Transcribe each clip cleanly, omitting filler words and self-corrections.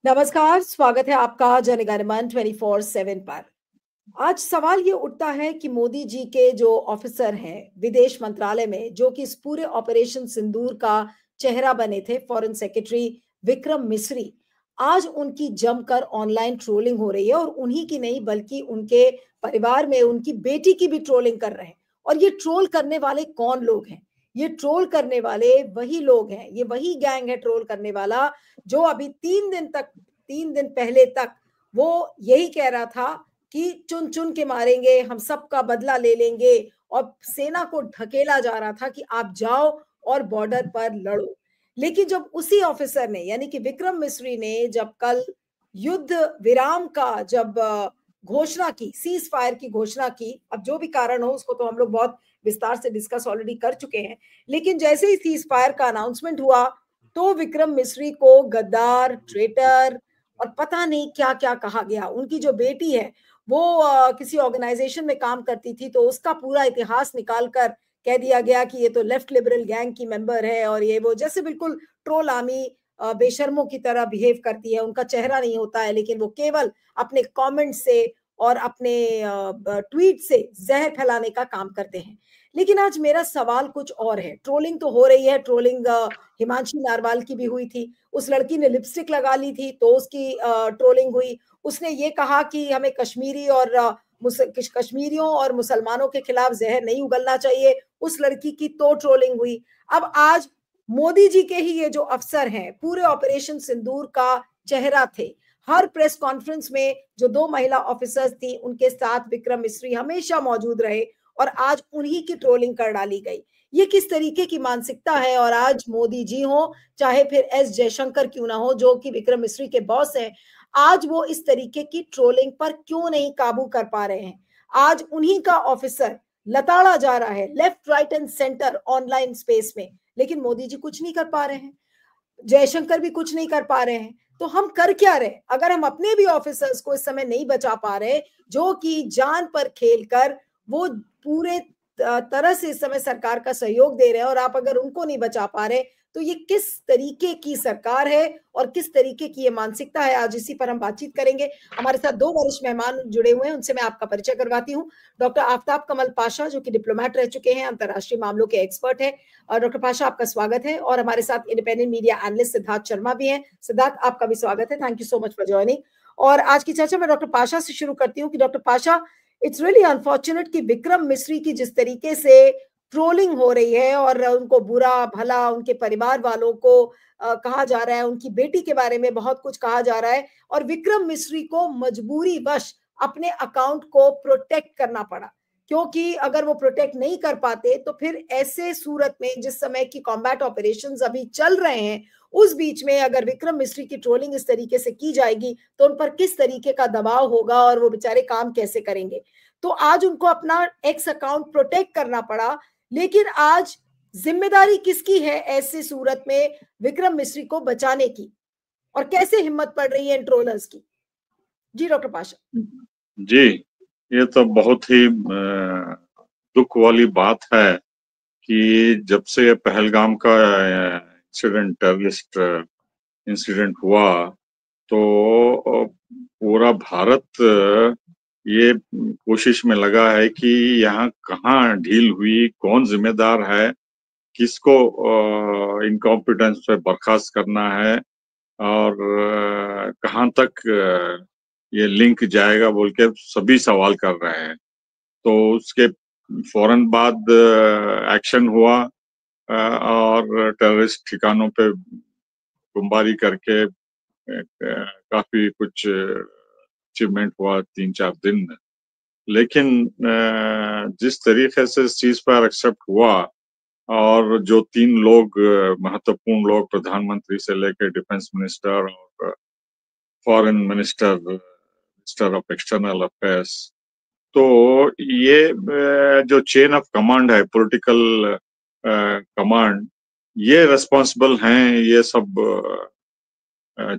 नमस्कार, स्वागत है आपका जनगणमन 24/7 पर। आज सवाल ये उठता है कि मोदी जी के जो ऑफिसर हैं विदेश मंत्रालय में, जो कि इस पूरे ऑपरेशन सिंदूर का चेहरा बने थे, फॉरेन सेक्रेटरी विक्रम मिस्री, आज उनकी जमकर ऑनलाइन ट्रोलिंग हो रही है और उन्हीं की नहीं बल्कि उनके परिवार में उनकी बेटी की भी ट्रोलिंग कर रहे हैं। और ये ट्रोल करने वाले कौन लोग हैं? ये ट्रोल करने वाले वही लोग हैं, ये वही गैंग है ट्रोल करने वाला, जो अभी 3 दिन पहले तक वो यही कह रहा था कि चुन चुन के मारेंगे, हम सबका बदला ले लेंगे, और सेना को ढकेला जा रहा था कि आप जाओ और बॉर्डर पर लड़ो। लेकिन जब उसी ऑफिसर ने, यानी कि विक्रम मिस्री ने, जब कल युद्ध विराम का जब घोषणा की, सीज फायर की घोषणा की, अब जो भी कारण हो उसको तो हम लोग बहुत विस्तार से डिस्कस ऑलरेडी कर चुके हैं, लेकिन जैसे ही सीज फायर का अनाउंसमेंट हुआ तो विक्रम मिस्री को गद्दार, ट्रेटर और पता नहीं क्या क्या कहा गया। उनकी जो बेटी है वो किसी ऑर्गेनाइजेशन में काम करती थी, तो उसका पूरा इतिहास निकाल कर कह दिया गया कि ये तो लेफ्ट लिबरल गैंग की मेंबर है, और ये वो, जैसे बिल्कुल ट्रोल आर्मी बेशर्मों की तरह बिहेव करती है। उनका चेहरा नहीं होता है, लेकिन वो केवल अपने कमेंट से और अपने ट्वीट से जहर फैलाने का काम करते हैं। लेकिन आज मेरा सवाल कुछ और है। ट्रोलिंग तो हो रही है, ट्रोलिंग हिमांशी नारवाल की भी हुई थी। उस लड़की ने लिपस्टिक लगा ली थी तो उसकी ट्रोलिंग हुई। उसने ये कहा कि हमें कश्मीरियों और मुसलमानों के खिलाफ जहर नहीं उगलना चाहिए, उस लड़की की तो ट्रोलिंग हुई। अब आज मोदी जी के ही ये जो अफसर हैं, पूरे ऑपरेशन सिंदूर का चेहरा थे। हर प्रेस कॉन्फ्रेंस में जो 2 महिला ऑफिसर्स थी, उनके साथ विक्रम मिस्री हमेशा मौजूद रहे, और आज उन्हीं की ट्रोलिंग कर डाली गई। ये किस तरीके की मानसिकता है? और आज मोदी जी हो, चाहे फिर एस जयशंकर क्यों ना हो, जो कि विक्रम मिस्री के बॉस हैं, आज वो इस तरीके की ट्रोलिंग पर क्यों नहीं काबू कर पा रहे हैं? आज उन्हीं का ऑफिसर लताड़ा जा रहा है left, right and centre online space में, लेकिन मोदी जी कुछ नहीं कर पा रहे हैं, जयशंकर भी कुछ नहीं कर पा रहे हैं। तो हम कर क्या रहे? अगर हम अपने भी ऑफिसर्स को इस समय नहीं बचा पा रहे, जो कि जान पर खेलकर वो पूरे तरह से इस समय सरकार का सहयोग दे रहे हैं, और आप अगर उनको नहीं बचा पा रहे, तो ये किस तरीके की सरकार है और किस तरीके की ये मानसिकता है? आज इसी पर हम बातचीत करेंगे। हमारे साथ 2 वरिष्ठ मेहमान जुड़े हुए हैं, उनसे मैं आपका परिचय करवाती हूँ। डॉक्टर आफ्ताब कमल पाशा, जो कि डिप्लोमेट रह चुके हैं, अंतर्राष्ट्रीय मामलों के एक्सपर्ट हैं। और डॉक्टर पाशा, आपका स्वागत है। और हमारे साथ independent media analyst Siddharth Sharma भी हैं। सिद्धार्थ, आपका भी स्वागत है। Thank you so much for joining. और आज की चर्चा मैं डॉक्टर पाशा से शुरू करती हूँ कि doctor Pasha, it's really unfortunate कि विक्रम मिस्री की जिस तरीके से ट्रोलिंग हो रही है और उनको बुरा भला, उनके परिवार वालों को कहा जा रहा है, उनकी बेटी के बारे में बहुत कुछ कहा जा रहा है, और विक्रम मिस्री को मजबूरी वश अपने अकाउंट को प्रोटेक्ट करना पड़ा, क्योंकि अगर वो प्रोटेक्ट नहीं कर पाते तो फिर ऐसे सूरत में, जिस समय की कॉम्बैट ऑपरेशंस अभी चल रहे हैं, उस बीच में अगर विक्रम मिस्री की ट्रोलिंग इस तरीके से की जाएगी तो उन पर किस तरीके का दबाव होगा और वो बेचारे काम कैसे करेंगे। तो आज उनको अपना एक्स अकाउंट प्रोटेक्ट करना पड़ा, लेकिन आज जिम्मेदारी किसकी है ऐसी सूरत में विक्रम मिस्री को बचाने की, और कैसे हिम्मत पड़ रही है इन ट्रोलर्स की? जी डॉक्टर पाशा। जी, ये तो बहुत ही दुख वाली बात है कि जब से ये पहलगाम का इंसिडेंट, टेररिस्ट इंसिडेंट हुआ, तो पूरा भारत ये कोशिश में लगा है कि यहाँ कहाँ ढील हुई, कौन जिम्मेदार है, किसको इनकॉम्पिटेंस पे बर्खास्त करना है, और कहाँ तक ये लिंक जाएगा बोल के सभी सवाल कर रहे हैं। तो उसके फौरन बाद एक्शन हुआ और टेररिस्ट ठिकानों पे बमबारी करके काफी कुछ अचीवमेंट हुआ 3-4 दिन में। लेकिन जिस तरीके से सीज फायर एक्सेप्ट हुआ, और जो 3 लोग महत्वपूर्ण लोग, प्रधानमंत्री से लेकर डिफेंस मिनिस्टर और foreign minister, minister of external affairs, तो ये जो चेन ऑफ कमांड है, पॉलिटिकल कमांड, ये रिस्पॉन्सिबल हैं ये सब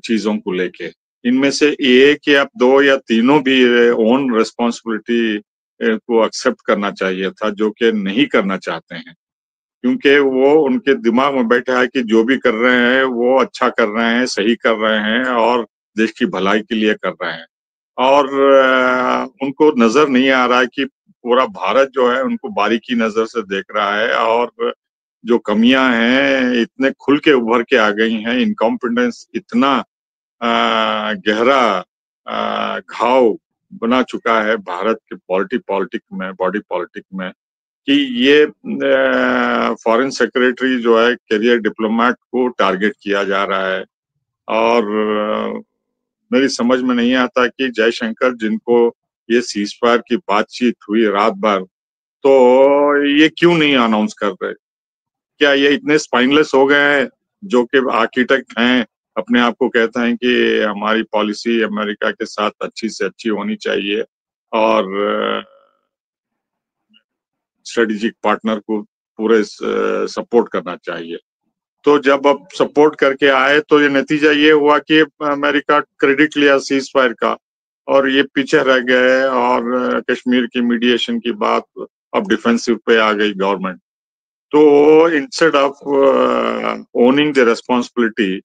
चीजों को लेके। इनमें से एक या 2 या तीनों भी ओन रिस्पॉन्सिबिलिटी को एक्सेप्ट करना चाहिए था, जो कि नहीं करना चाहते हैं, क्योंकि वो उनके दिमाग में बैठा है कि जो भी कर रहे हैं वो अच्छा कर रहे हैं, सही कर रहे हैं, और देश की भलाई के लिए कर रहे हैं। और उनको नजर नहीं आ रहा है कि पूरा भारत जो है उनको बारीकी नजर से देख रहा है, और जो कमियां हैं इतने खुल के उभर के आ गई हैं, इनकॉम्पिटेंस इतना गहरा घाव बना चुका है भारत के बॉडी पॉलिटिक में, कि ये फॉरेन सेक्रेटरी जो है करियर डिप्लोमेट को टारगेट किया जा रहा है। और मेरी समझ में नहीं आता कि जयशंकर, जिनको ये सीज फायर की बातचीत हुई रात भर, तो ये क्यों नहीं अनाउंस कर रहे? क्या ये इतने स्पाइनलेस हो गए हैं, जो कि आर्किटेक्ट हैं, अपने आप को कहते हैं कि हमारी पॉलिसी अमेरिका के साथ अच्छी से अच्छी होनी चाहिए और स्ट्रेटेजिक पार्टनर को पूरे सपोर्ट करना चाहिए। तो जब अब सपोर्ट करके आए तो ये नतीजा ये हुआ कि अमेरिका क्रेडिट लिया सीज फायर का और ये पीछे रह गए, और कश्मीर की मीडिएशन की बात अब डिफेंसिव पे आ गई गवर्नमेंट। तो instead of owning the responsibility,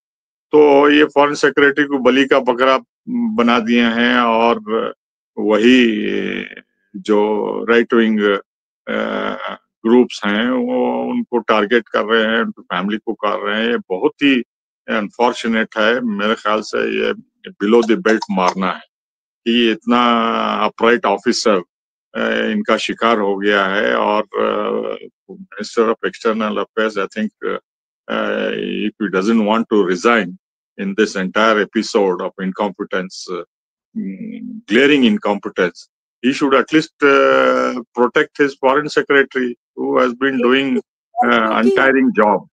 तो ये फॉरेन सेक्रेटरी को बलि का बकरा बना दिए हैं, और वही जो राइट विंग ग्रुप्स हैं वो उनको टारगेट कर रहे हैं, उनकी फैमिली को कर रहे हैं। ये बहुत ही अनफॉर्चुनेट है। मेरे ख्याल से ये बिलो द बेल्ट मारना है कि इतना अपराइट ऑफिसर इनका शिकार हो गया है। और minister of external affairs, I think, if he doesn't want to resign in this entire episode of incompetence, glaring incompetence, he should at least protect his foreign secretary who has been doing untiring job.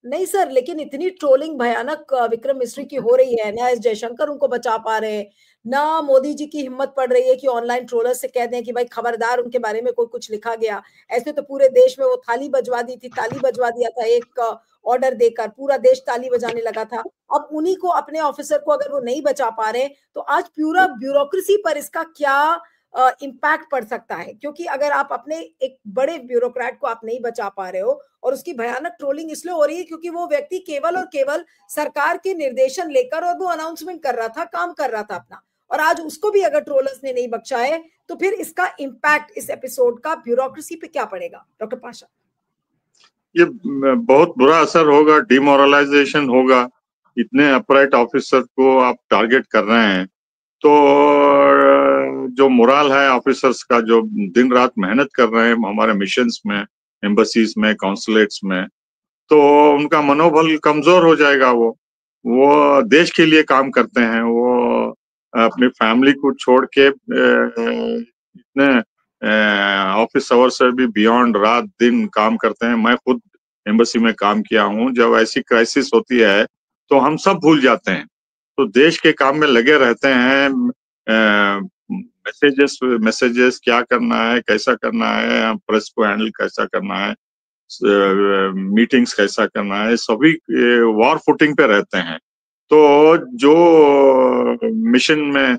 नहीं sir, लेकिन इतनी trolling भयानक विक्रम मिस्री की हो रही है, ना S Jaishankar उनको बचा पा रहे हैं, ना मोदी जी की हिम्मत पड़ रही है कि ऑनलाइन ट्रोलर से कह दें कि भाई खबरदार उनके बारे में कोई कुछ लिखा गया। ऐसे तो पूरे देश में वो ताली बजवा दिया था, एक ऑर्डर देकर पूरा देश ताली बजाने लगा था। अब उन्हीं को, अपने ऑफिसर को अगर वो नहीं बचा पा रहे, तो आज पूरा ब्यूरोक्रेसी पर इसका क्या इम्पैक्ट पड़ सकता है? क्योंकि अगर आप अपने एक बड़े ब्यूरोक्रेट को आप नहीं बचा पा रहे हो, और उसकी भयानक ट्रोलिंग इसलिए हो रही है क्योंकि वो व्यक्ति केवल और केवल सरकार के निर्देशन लेकर, और वो अनाउंसमेंट कर रहा था, काम कर रहा था अपना, और आज उसको भी अगर ट्रोलर्स ने नहीं बख्शा है, तो फिर इसका इम्पैक्ट इस एपिसोड का ब्यूरोक्रेसी पे क्या पड़ेगा डॉक्टर पाशा? ये बहुत बुरा असर होगा, डिमोरलाइजेशन होगा। इतने अपराइट ऑफिसर को आप टारगेट कर रहे हैं, तो जो मोरल है ऑफिसर्स का, जो दिन रात मेहनत कर रहे हैं हमारे मिशंस में, एम्बसीज में, कॉन्सुलेट्स में, तो उनका मनोबल कमजोर हो जाएगा। वो देश के लिए काम करते हैं, वो अपनी फैमिली को छोड़ के इतने ऑफिस आवर से भी बियॉन्ड रात दिन काम करते हैं। मैं खुद एम्बसी में काम किया हूँ। जब ऐसी क्राइसिस होती है तो हम सब भूल जाते हैं, तो देश के काम में लगे रहते हैं। मैसेजेस क्या करना है, कैसा करना है, प्रेस को हैंडल कैसा करना है, मीटिंग्स कैसा करना है, सभी वॉर फुटिंग पे रहते हैं। तो जो मिशन में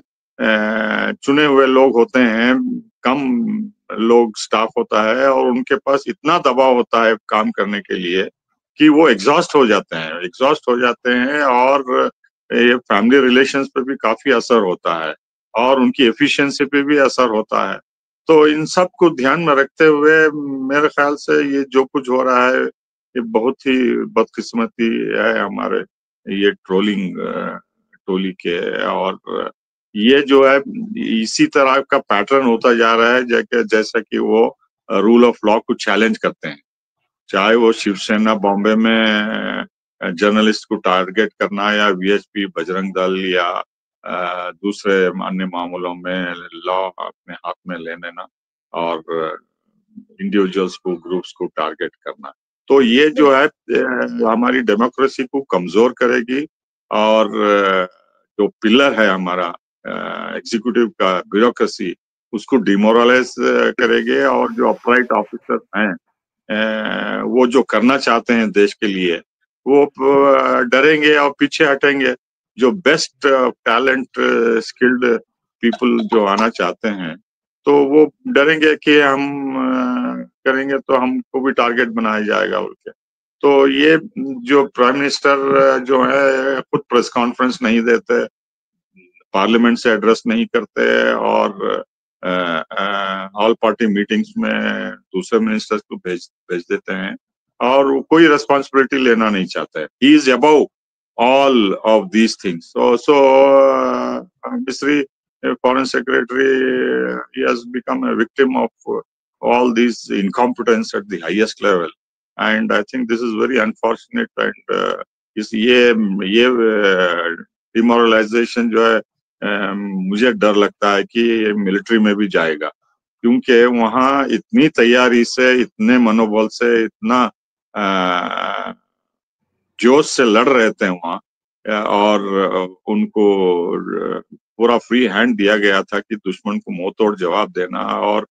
चुने हुए लोग होते हैं, कम लोग स्टाफ होता है, और उनके पास इतना दबाव होता है काम करने के लिए कि वो एग्जॉस्ट हो जाते हैं, और ये फैमिली रिलेशंस पे भी काफी असर होता है, और उनकी एफिशिएंसी पे भी असर होता है। तो इन सब को ध्यान में रखते हुए मेरे ख्याल से ये जो कुछ हो रहा है, ये बहुत ही बदकिस्मती है हमारे ये ट्रोलिंग टोली के। और ये जो है इसी तरह का पैटर्न होता जा रहा है, जैसा कि वो रूल ऑफ लॉ को चैलेंज करते हैं, चाहे वो शिवसेना बॉम्बे में जर्नलिस्ट को टारगेट करना, या वीएचपी बजरंग दल, या दूसरे अन्य मामलों में लॉ अपने हाथ में ले लेना और इंडिविजुअल्स को, ग्रुप्स को टारगेट करना। तो ये जो है हमारी डेमोक्रेसी को कमजोर करेगी, और जो पिलर है हमारा एग्जीक्यूटिव का, ब्यूरोक्रेसी, उसको डिमोरलाइज करेंगे। और जो अपराइट ऑफिसर हैं, वो जो करना चाहते हैं देश के लिए, वो डरेंगे और पीछे हटेंगे। जो बेस्ट टैलेंट, स्किल्ड पीपल जो आना चाहते हैं, तो वो डरेंगे कि हम करेंगे तो हमको भी टारगेट बनाया जाएगा बोल के। तो ये जो प्राइम मिनिस्टर जो है खुद प्रेस कॉन्फ्रेंस नहीं देते, पार्लियामेंट से एड्रेस नहीं करते और ऑल पार्टी मीटिंग्स में दूसरे मिनिस्टर्स को भेज भेज देते हैं और वो कोई रिस्पॉन्सिबिलिटी लेना नहीं चाहते। He is above all of these things. So Misri, Foreign Secretary, he has become a victim of all these incompetence at the highest level, and I think this is very unfortunate. And इस ये demoralisation जो है मुझे डर लगता है कि ये मिलिट्री में भी जाएगा, क्योंकि वहाँ इतनी तैयारी से, इतने मनोबल से, इतना जोश से लड़ रहे थे वहां और उनको पूरा फ्री हैंड दिया गया था कि दुश्मन को मुंह तोड़ जवाब देना, और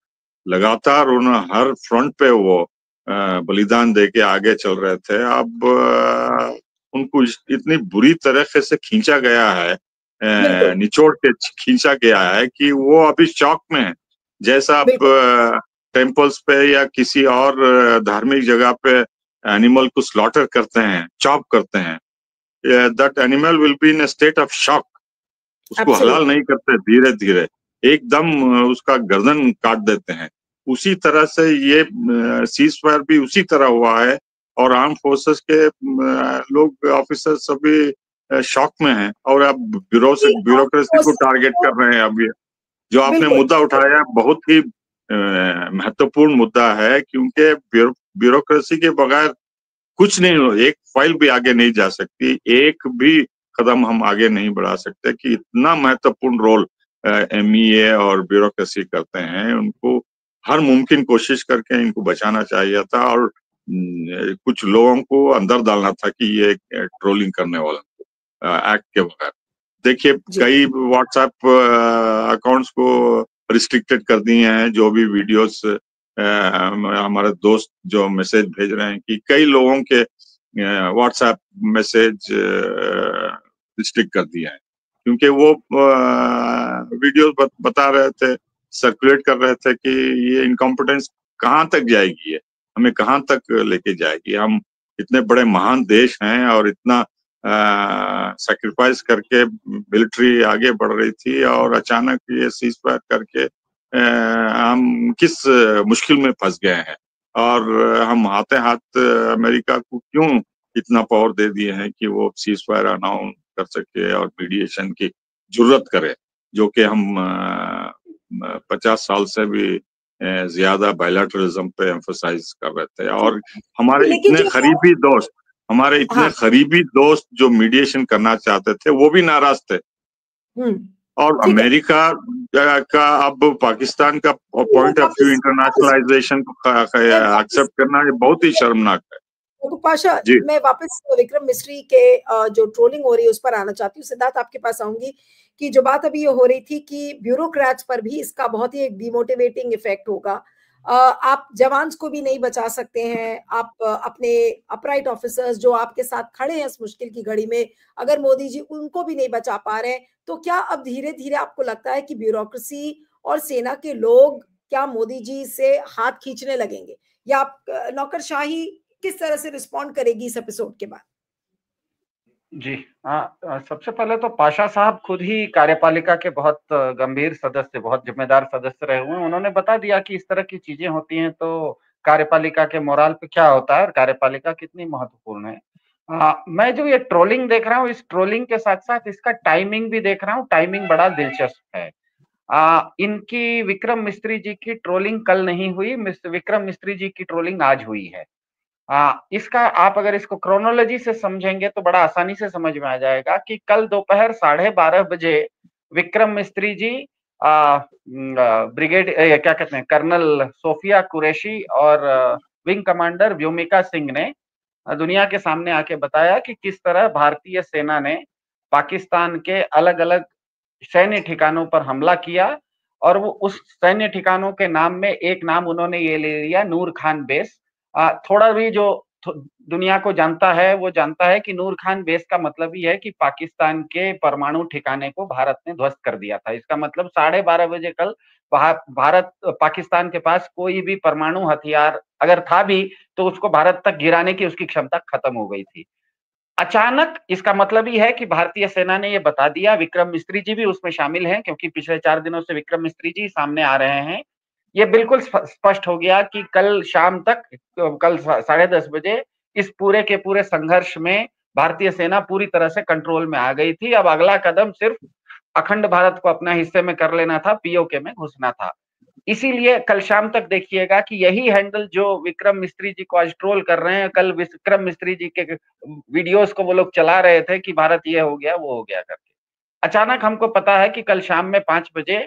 लगातार उन्हें हर फ्रंट पे वो बलिदान दे के आगे चल रहे थे। अब उनको इतनी बुरी तरीके से खींचा गया है, निचोड़ के खींचा गया है कि वो अभी शॉक में है। जैसा आप टेम्पल्स पे या किसी और धार्मिक जगह पे एनिमल को स्लॉटर करते हैं, चॉप करते हैं, that animal will be in a state of shock. उसको हलाल नहीं करते, धीरे धीरे एकदम उसका गर्दन काट देते हैं। उसी तरह से ये सीज फायर भी उसी तरह हुआ है और आर्म फोर्सेस के लोग, ऑफिसर सभी शॉक में हैं और अब ब्यूरोक्रेसी को टारगेट कर रहे हैं। अब ये जो आपने मुद्दा उठाया बहुत ही महत्वपूर्ण मुद्दा है, क्योंकि ब्यूरोक्रेसी के बगैर कुछ नहीं हो, एक फाइल भी आगे नहीं जा सकती, एक भी कदम हम आगे नहीं बढ़ा सकते। कि इतना महत्वपूर्ण रोल एमईए और ब्यूरोक्रेसी करते हैं, उनको हर मुमकिन कोशिश करके इनको बचाना चाहिए था और कुछ लोगों को अंदर डालना था कि ये ट्रोलिंग करने वाला एक्ट के बगैर। देखिए कई व्हाट्सएप अकाउंट्स को रिस्ट्रिक्टेड कर दिए हैं, जो भी वीडियोस हमारे दोस्त जो मैसेज भेज रहे हैं कि कई लोगों के व्हाट्सएप मैसेज रिस्ट्रिक्ट कर दिया है, क्योंकि वो वीडियोस बता रहे थे, सर्कुलेट कर रहे थे कि ये इनकॉम्पिटेंस कहाँ तक जाएगी, है हमें कहाँ तक लेके जाएगी। हम इतने बड़े महान देश हैं और इतना सैक्रिफाइस करके मिलिट्री आगे बढ़ रही थी और अचानक ये सीज फायर करके हम किस मुश्किल में फंस गए हैं और हम हाथे हाथ अमेरिका को क्यों इतना पावर दे दिए हैं कि वो सीज फायर अनाउंस कर सके और मीडिएशन की जरूरत करे, जो कि हम 50 साल से भी ज्यादा बायलैटरलिज्म पे एम्फसाइज कर रहे थे। और हमारे इतने करीबी दोस्त जो मीडिएशन करना चाहते थे वो भी नाराज थे। और अमेरिका का अब पाकिस्तान का पॉइंट ऑफ व्यू इंटरनेशनलाइजेशन को एक्सेप्ट करना ये बहुत ही शर्मनाक है। तो पाशा, मैं वापस विक्रम मिस्री के जो ट्रोलिंग हो रही है उस पर आना चाहती हूँ। सिद्धार्थ, आपके पास आऊंगी कि जो बात अभी ये हो रही थी कि ब्यूरोक्रेट्स पर भी इसका बहुत ही एक डिमोटिवेटिंग इफेक्ट होगा। आप जवान्स को भी नहीं बचा सकते हैं, आप अपने अपराइट ऑफिसर्स जो आपके साथ खड़े हैं इस मुश्किल की घड़ी में, अगर मोदी जी उनको भी नहीं बचा पा रहे हैं, तो क्या अब धीरे धीरे आपको लगता है कि ब्यूरोक्रेसी और सेना के लोग क्या मोदी जी से हाथ खींचने लगेंगे, या आप नौकरशाही किस तरह से रिस्पॉन्ड करेगी इस एपिसोड के बाद? जी हाँ, सबसे पहले तो पाशा साहब खुद ही कार्यपालिका के बहुत गंभीर सदस्य, बहुत जिम्मेदार सदस्य रहे हुए हैं। उन्होंने बता दिया कि इस तरह की चीजें होती हैं तो कार्यपालिका के मोराल पे क्या होता है और कार्यपालिका कितनी महत्वपूर्ण है। मैं जो ये ट्रोलिंग देख रहा हूँ, इस ट्रोलिंग के साथ साथ इसका टाइमिंग भी देख रहा हूँ। टाइमिंग बड़ा दिलचस्प है। इनकी विक्रम मिस्त्री जी की ट्रोलिंग कल नहीं हुई, विक्रम मिस्त्री जी की ट्रोलिंग आज हुई है। इसका आप अगर इसको क्रोनोलॉजी से समझेंगे तो बड़ा आसानी से समझ में आ जाएगा कि कल दोपहर 12:30 बजे विक्रम मिस्त्री जी ब्रिगेड क्या कहते हैं, कर्नल सोफिया कुरैशी और विंग कमांडर व्योमिका सिंह ने दुनिया के सामने आके बताया कि किस तरह भारतीय सेना ने पाकिस्तान के अलग अलग सैन्य ठिकानों पर हमला किया, और वो उस सैन्य ठिकानों के नाम में एक नाम उन्होंने ये ले लिया, नूर खान बेस। थोड़ा भी जो दुनिया को जानता है वो जानता है कि नूर खान बेस का मतलब ही है कि पाकिस्तान के परमाणु ठिकाने को भारत ने ध्वस्त कर दिया था। इसका मतलब 12:30 बजे कल भारत पाकिस्तान के पास कोई भी परमाणु हथियार अगर था भी तो उसको भारत तक गिराने की उसकी क्षमता खत्म हो गई थी। अचानक इसका मतलब ही है कि भारतीय सेना ने ये बता दिया, विक्रम मिस्त्री जी भी उसमें शामिल हैं क्योंकि पिछले 4 दिनों से विक्रम मिस्त्री जी सामने आ रहे हैं। ये बिल्कुल स्पष्ट हो गया कि कल शाम तक, कल 10:30 बजे इस पूरे के पूरे संघर्ष में भारतीय सेना पूरी तरह से कंट्रोल में आ गई थी। अब अगला कदम सिर्फ अखंड भारत को अपना हिस्से में कर लेना था, पीओके में घुसना था। इसीलिए कल शाम तक देखिएगा कि यही हैंडल जो विक्रम मिस्त्री जी को आज ट्रोल कर रहे हैं, कल विक्रम मिस्त्री जी के वीडियोस को वो लोग चला रहे थे कि भारत ये हो गया, वो हो गया करके। अचानक हमको पता है कि कल शाम में 5 बजे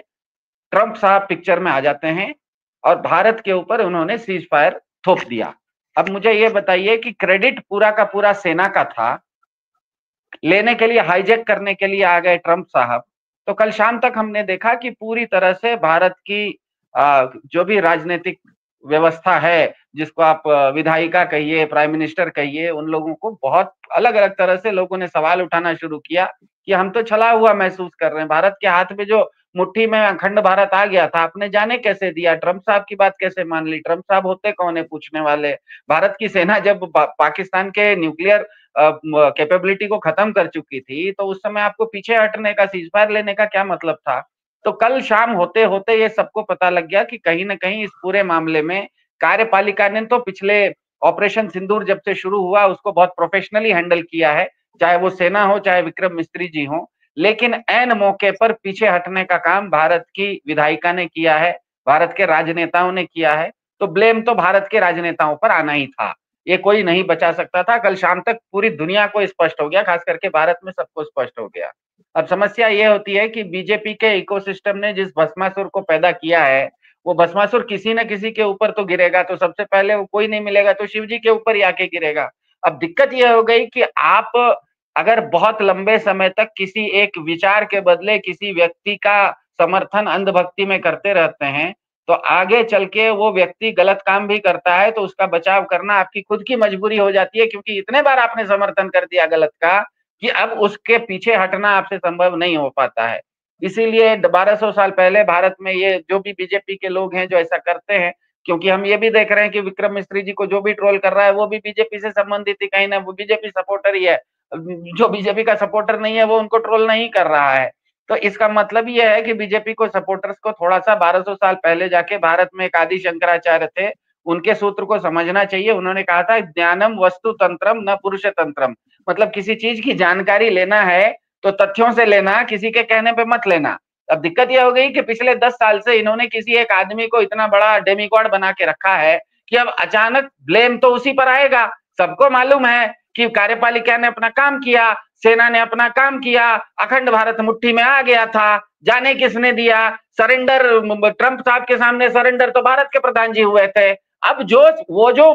ट्रंप साहब पिक्चर में आ जाते हैं और भारत के ऊपर उन्होंने सीज फायर थोप दिया। अब मुझे ये बताइए कि क्रेडिट पूरा का पूरा सेना का था, लेने के लिए, हाईजैक करने के लिए आ गए ट्रंप साहब। तो कल शाम तक हमने देखा कि पूरी तरह से भारत की जो भी राजनीतिक व्यवस्था है, जिसको आप विधायिका कहिए, प्राइम मिनिस्टर कहिए, उन लोगों को बहुत अलग-अलग तरह से लोगों ने सवाल उठाना शुरू किया कि हम तो छला हुआ महसूस कर रहे हैं। भारत के हाथ में जो मुट्ठी में अखंड भारत आ गया था, आपने जाने कैसे दिया? ट्रंप साहब की बात कैसे मान ली? ट्रंप साहब होते कौन है पूछने वाले? भारत की सेना जब पाकिस्तान के न्यूक्लियर कैपेबिलिटी को खत्म कर चुकी थी, तो उस समय आपको पीछे हटने का, सीज फायर लेने का क्या मतलब था? तो कल शाम होते-होते ये सबको पता लग गया कि कहीं न कहीं इस पूरे मामले में कार्यपालिका ने तो पिछले ऑपरेशन सिंदूर जब से शुरू हुआ उसको बहुत प्रोफेशनली हैंडल किया है, चाहे वो सेना हो, चाहे विक्रम मिस्त्री जी हों। लेकिन ऐन मौके पर पीछे हटने का काम भारत की विधायिका ने किया है, भारत के राजनेताओं ने किया है, तो ब्लेम तो भारत के राजनेताओं पर आना ही था। ये कोई नहीं बचा सकता था। कल शाम तक पूरी दुनिया को स्पष्ट हो गया, खास करके भारत में सबको स्पष्ट हो गया। अब समस्या ये होती है कि बीजेपी के इकोसिस्टम ने जिस भस्मासुर को पैदा किया है, वो भस्मासुर किसी न किसी के ऊपर तो गिरेगा, तो सबसे पहले वो कोई नहीं मिलेगा तो शिव जी के ऊपर ही आके गिरेगा। अब दिक्कत ये हो गई कि आप अगर बहुत लंबे समय तक किसी एक विचार के बदले किसी व्यक्ति का समर्थन अंधभक्ति में करते रहते हैं, तो आगे चल के वो व्यक्ति गलत काम भी करता है तो उसका बचाव करना आपकी खुद की मजबूरी हो जाती है, क्योंकि इतने बार आपने समर्थन कर दिया गलत का कि अब उसके पीछे हटना आपसे संभव नहीं हो पाता है। इसीलिए 1200 साल पहले भारत में ये जो भी बीजेपी के लोग हैं जो ऐसा करते हैं, क्योंकि हम ये भी देख रहे हैं कि विक्रम मिस्त्री जी को जो भी ट्रोल कर रहा है वो भी बीजेपी से संबंधित ही, कहीं ना वो बीजेपी सपोर्टर ही है। जो बीजेपी का सपोर्टर नहीं है वो उनको ट्रोल नहीं कर रहा है। तो इसका मतलब ये है कि बीजेपी को सपोर्टर्स को थोड़ा सा 1200 साल पहले जाके भारत में एक आदि शंकराचार्य थे, उनके सूत्र को समझना चाहिए। उन्होंने कहा था ज्ञानम वस्तु तंत्रम न पुरुष तंत्रम, मतलब किसी चीज की जानकारी लेना है तो तथ्यों से लेना, किसी के कहने पे मत लेना। अब दिक्कत यह हो गई कि पिछले 10 साल से इन्होंने किसी एक आदमी को इतना बड़ा डेमिगॉड बना के रखा है कि अब अचानक ब्लेम तो उसी पर आएगा। सबको मालूम है कि कार्यपालिका ने अपना काम किया, सेना ने अपना काम किया, अखंड भारत मुट्ठी में आ गया था, जाने किसने दिया? सरेंडर, ट्रंप साहब के सामने सरेंडर तो भारत के प्रधान जी हुए थे। अब जो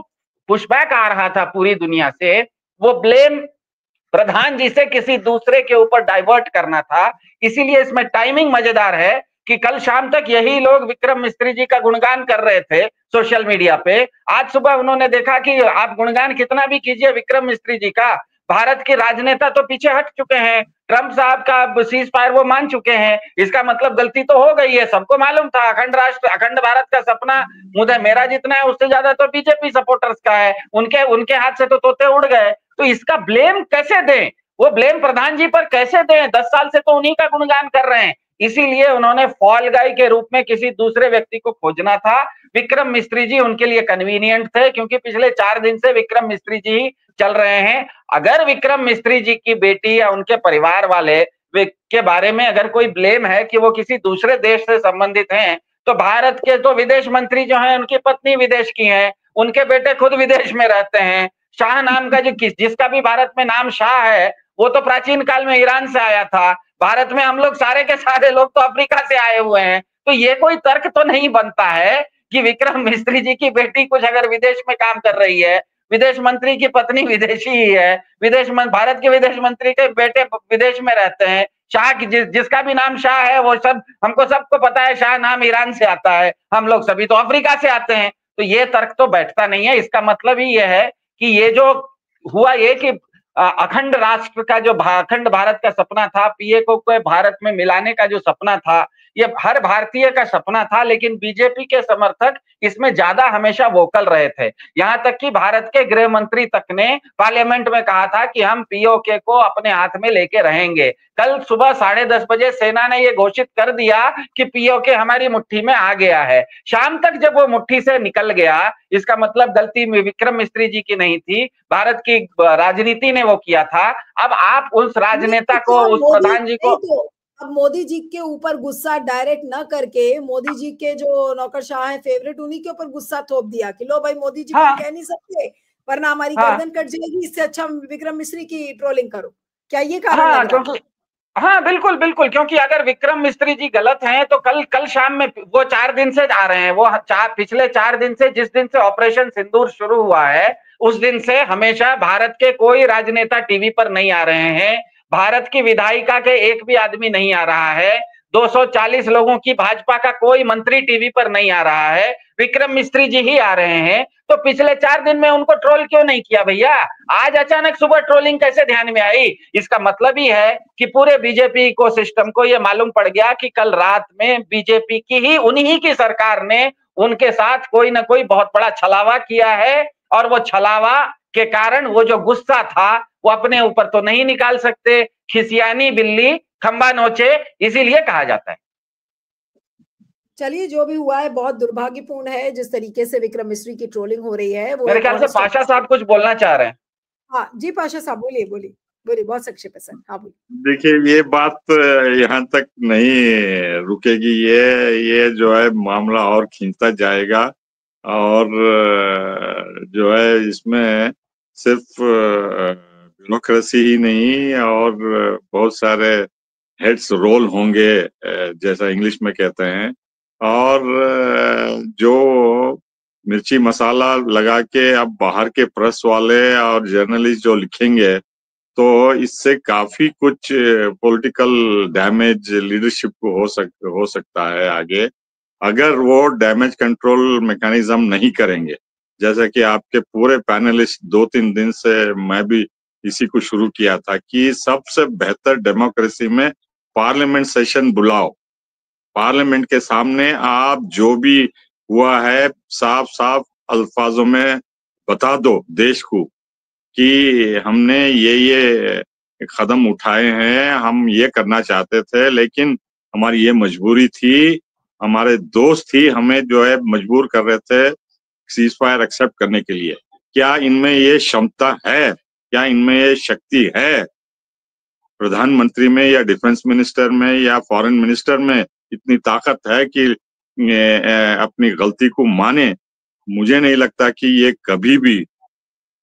पुशबैक आ रहा था पूरी दुनिया से, वो ब्लेम प्रधान जी से किसी दूसरे के ऊपर डाइवर्ट करना था। इसीलिए इसमें टाइमिंग मजेदार है कि कल शाम तक यही लोग विक्रम मिस्त्री जी का गुणगान कर रहे थे सोशल मीडिया पे। आज सुबह उन्होंने देखा कि आप गुणगान कितना भी कीजिए विक्रम मिस्त्री जी का, भारत के राजनेता तो पीछे हट चुके हैं, ट्रंप साहब का सीज फायर वो मान चुके हैं। इसका मतलब गलती तो हो गई है, सबको मालूम था। अखंड राष्ट्र, अखंड भारत का सपना मुझे मेरा जितना है उससे ज्यादा तो बीजेपी सपोर्टर्स का है। उनके हाथ से तो तोते उड़ गए। तो इसका ब्लेम कैसे दें? वो ब्लेम प्रधान जी पर कैसे दें? 10 साल से तो उन्हीं का गुणगान कर रहे हैं। इसीलिए उन्होंने फॉल गाय के रूप में किसी दूसरे व्यक्ति को खोजना था। विक्रम मिस्त्री जी उनके लिए कन्वीनियंट थे, क्योंकि पिछले 4 दिन से विक्रम मिस्त्री जी चल रहे हैं। अगर विक्रम मिस्त्री जी की बेटी या उनके परिवार वाले के बारे में अगर कोई ब्लेम है कि वो किसी दूसरे देश से संबंधित हैं, तो भारत के तो विदेश मंत्री जो हैं उनकी पत्नी विदेश की हैं, उनके बेटे खुद विदेश में रहते हैं। शाह नाम का जिसका भी भारत में नाम शाह है, वो तो प्राचीन काल में ईरान से आया था। भारत में हम लोग सारे के सारे लोग तो अफ्रीका से आए हुए हैं। तो ये कोई तर्क तो नहीं बनता है कि विक्रम मिस्त्री जी की बेटी कुछ अगर विदेश में काम कर रही है, विदेश मंत्री की पत्नी विदेशी ही है, भारत के विदेश मंत्री के बेटे विदेश में रहते हैं, शाह जिसका भी नाम शाह है, वो सब हमको सबको पता है शाह नाम ईरान से आता है, हम लोग सभी तो अफ्रीका से आते हैं। तो ये तर्क तो बैठता नहीं है। इसका मतलब ही ये है कि ये जो हुआ ये कि अखंड राष्ट्र का जो अखंड भारत का सपना था, पीए को भारत में मिलाने का जो सपना था, ये हर भारतीय का सपना था, लेकिन बीजेपी के समर्थक इसमें ज्यादा हमेशा वोकल रहे थे। यहां तक कि भारत के गृह मंत्री तक ने पार्लियामेंट में कहा था कि हम पीओके को अपने हाथ में लेके रहेंगे। कल सुबह 10:30 बजे सेना ने ये घोषित कर दिया कि पीओके हमारी मुट्ठी में आ गया है। शाम तक जब वो मुट्ठी से निकल गया, इसका मतलब गलती विक्रम मिस्त्री जी की नहीं थी, भारत की राजनीति ने वो किया था। अब आप उस राजनेता को, उस प्रधान जी को, अब मोदी जी के ऊपर गुस्सा डायरेक्ट ना करके मोदी जी के जो नौकरशाह है, फेवरेट, उन्हीं के ऊपर गुस्सा थोप दिया कि लो भाई मोदी जी को कह नहीं सकते वरना हमारी गर्दन कट जाएगी, इससे अच्छा विक्रम मिस्री की ट्रोलिंग करो। क्या ये कारण लग रहा है? हाँ बिल्कुल बिल्कुल, क्योंकि अगर विक्रम मिस्त्री जी गलत हैं तो कल शाम में वो 4 दिन से आ रहे हैं, वो पिछले 4 दिन से, जिस दिन से ऑपरेशन सिंदूर शुरू हुआ है उस दिन से हमेशा भारत के कोई राजनेता टीवी पर नहीं आ रहे हैं, भारत की विधायिका के एक भी आदमी नहीं आ रहा है, 240 लोगों की भाजपा का कोई मंत्री टीवी पर नहीं आ रहा है, विक्रम मिस्त्री जी ही आ रहे हैं। तो पिछले 4 दिन में उनको ट्रोल क्यों नहीं किया भैया? आज अचानक सुबह ट्रोलिंग कैसे ध्यान में आई? इसका मतलब ही है कि पूरे बीजेपी इकोसिस्टम को यह मालूम पड़ गया कि कल रात में बीजेपी की ही, उन्हीं की सरकार ने उनके साथ कोई ना कोई बहुत बड़ा छलावा किया है, और वो छलावा के कारण वो जो गुस्सा था वो अपने ऊपर तो नहीं निकाल सकते। खिसियानी बिल्ली खंबा नोचे, इसीलिए कहा जाता है। चलिए, जो भी हुआ है बहुत दुर्भाग्यपूर्ण है, जिस तरीके से विक्रम मिस्री की ट्रोलिंग हो रही है वो। मेरे ख्याल से पाशा साहब कुछ बोलना चाह रहे हैं। हाँ जी पाशा साहब, बोलिए बोलिए बोलिए, बहुत संक्षेप है सर। हाँ बोलिए। देखिए, ये बात यहाँ तक नहीं रुकेगी, ये जो है मामला और खींचता जाएगा, और जो है इसमें सिर्फ ब्यूरोक्रेसी ही नहीं और बहुत सारे हेड्स रोल होंगे, जैसा इंग्लिश में कहते हैं, और जो मिर्ची मसाला लगा के अब बाहर के प्रेस वाले और जर्नलिस्ट जो लिखेंगे, तो इससे काफी कुछ पॉलिटिकल डैमेज लीडरशिप को हो सकता है आगे, अगर वो डैमेज कंट्रोल मैकेनिज्म नहीं करेंगे। जैसा कि आपके पूरे पैनलिस्ट 2-3 दिन से मैं भी इसी को शुरू किया था कि सबसे बेहतर डेमोक्रेसी में पार्लियामेंट सेशन बुलाओ, पार्लियामेंट के सामने आप जो भी हुआ है साफ साफ अल्फाजों में बता दो देश को कि हमने ये कदम उठाए हैं, हम ये करना चाहते थे लेकिन हमारी ये मजबूरी थी, हमारे दोस्त ही हमें जो है मजबूर कर रहे थे सीज फायर एक्सेप्ट करने के लिए। क्या इनमें ये क्षमता है, क्या इनमें ये शक्ति है, प्रधानमंत्री में या डिफेंस मिनिस्टर में या फॉरेन मिनिस्टर में इतनी ताकत है कि अपनी गलती को माने? मुझे नहीं लगता कि ये कभी भी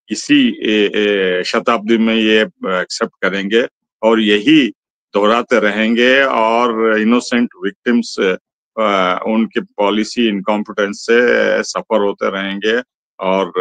इसी शताब्दी में ये एक्सेप्ट करेंगे और यही दोहराते रहेंगे और इनोसेंट विक्टिम्स उनकी पॉलिसी इनकॉम्पिटेंस से सफर होते रहेंगे और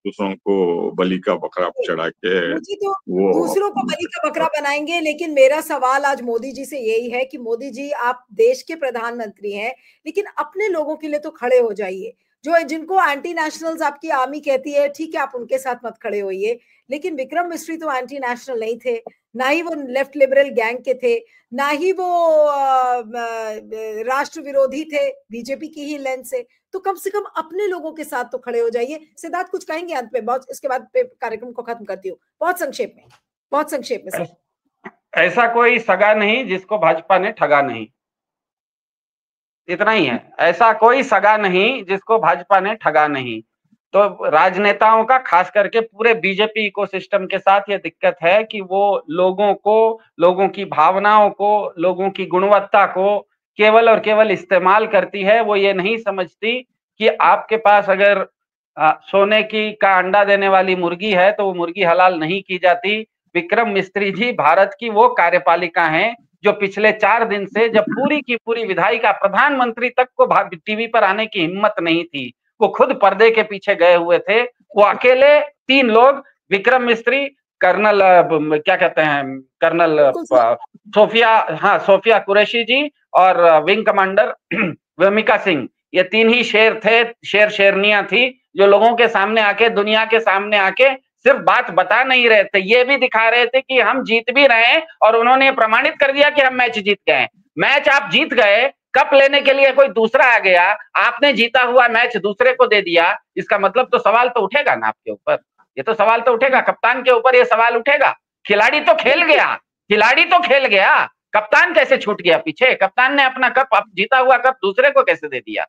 दूसरों को बलि का बकरा चढ़ा के तो वो दूसरों को बलि का बकरा बनाएंगे। लेकिन मेरा सवाल आज मोदी जी से यही है कि मोदी जी, आप देश के प्रधानमंत्री हैं, लेकिन अपने लोगों के लिए तो खड़े हो जाइए। जो जिनको एंटी नेशनल्स आपकी आर्मी कहती है, ठीक है, आप उनके साथ मत खड़े होइए, लेकिन विक्रम मिस्री तो एंटी नेशनल नहीं थे, ना ही वो लेफ्ट लिबरल गैंग के थे, ना ही वो राष्ट्र विरोधी थे बीजेपी की ही लेंस से। तो कम से कम अपने लोगों के साथ तो खड़े हो जाइए। सिद्धार्थ कुछ कहेंगे अंत में? बहुत, इसके बाद कार्यक्रम को खत्म करती हूँ। बहुत संक्षेप में, बहुत संक्षेप में सर। ऐसा कोई सगा नहीं जिसको भाजपा ने ठगा नहीं, इतना ही है। ऐसा कोई सगा नहीं जिसको भाजपा ने ठगा नहीं। तो राजनेताओं का, खास करके पूरे बीजेपी इकोसिस्टम के साथ ये दिक्कत है कि वो लोगों को, लोगों की भावनाओं को, लोगों की गुणवत्ता को केवल और केवल इस्तेमाल करती है। वो ये नहीं समझती कि आपके पास अगर सोने की का अंडा देने वाली मुर्गी है तो वो मुर्गी हलाल नहीं की जाती। विक्रम मिस्त्री जी भारत की वो कार्यपालिका हैं जो पिछले 4 दिन से, जब पूरी की पूरी विधायिका, प्रधानमंत्री तक को टीवी पर आने की हिम्मत नहीं थी, वो खुद पर्दे के पीछे गए हुए थे। वो अकेले 3 लोग, विक्रम मिस्त्री, कर्नल क्या कहते हैं, कर्नल सोफिया कुरैशी जी और विंग कमांडर वेमिका सिंह, ये 3 ही शेर थे, शेरनियां थी जो लोगों के सामने आके, दुनिया के सामने आके सिर्फ बात बता नहीं रहे थे, ये भी दिखा रहे थे कि हम जीत भी रहे हैं और उन्होंने प्रमाणित कर दिया कि हम मैच जीत गए। मैच आप जीत गए, कप लेने के लिए कोई दूसरा आ गया, आपने जीता हुआ मैच दूसरे को दे दिया, इसका मतलब तो सवाल तो उठेगा ना आपके ऊपर, ये तो सवाल तो उठेगा, कप्तान के ऊपर ये सवाल उठेगा। खिलाड़ी तो खेल गया, खिलाड़ी तो खेल गया, कप्तान कैसे छूट गया पीछे? कप्तान ने अपना कप, जीता हुआ कप दूसरे को कैसे दे दिया?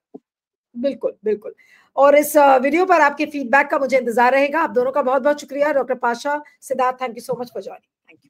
बिल्कुल बिल्कुल। और इस वीडियो पर आपके फीडबैक का मुझे इंतजार रहेगा। आप दोनों का बहुत बहुत शुक्रिया। Doctor Pasha, Siddharth, thank you so much for joining. Thank you.